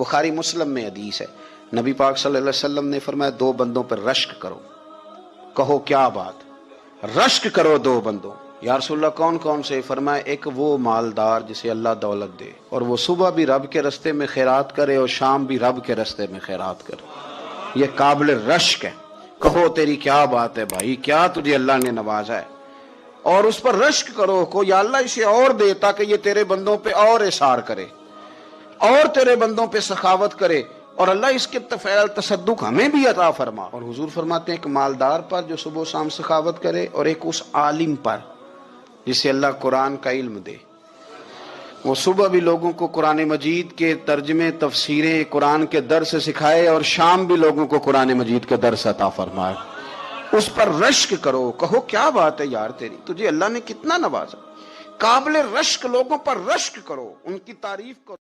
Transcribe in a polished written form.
बुखारी मुस्लिम में हदीस है, नबी पाक सल्लल्लाहु अलैहि वसल्लम ने फरमाया, दो बंदों पर रश्क करो। कहो क्या बात, रश्क करो दो बंदों। या रसूलल्लाह कौन कौन से? फरमाया, एक वो मालदार जिसे अल्लाह दौलत दे और वो सुबह भी रब के रस्ते में खैरात करे और शाम भी रब के रस्ते में खैरात करे, ये काबिल रश्क है। कहो तेरी क्या बात है भाई, क्या तुझे अल्लाह ने नवाजा है, और उस पर रश्क करो। को या अल्लाह इसे और दे ताकि ये तेरे बंदों पे और एसार करे और तेरे बंदों पे सखावत करे, और अल्लाह इसके तफैल तसद्दुक हमें भी अता फरमा। और हुजूर फरमाते हैं, एक मालदार पर जो सुबह शाम सखावत करे, और एक उस आलिम पर जिसे अल्लाह कुरान का इल्म दे, वो सुबह भी लोगों को कुरान मजीद के तर्जमे तफसीरें कुरान के दर्स सिखाए और शाम भी लोगों को कुरान मजीद के दर्स अता फरमाए। उस पर रश्क करो। कहो क्या बात है यार तेरी, तुझे अल्लाह ने कितना नवाजा। काबिल रश्क लोगों पर रश्क करो, उनकी तारीफ करो।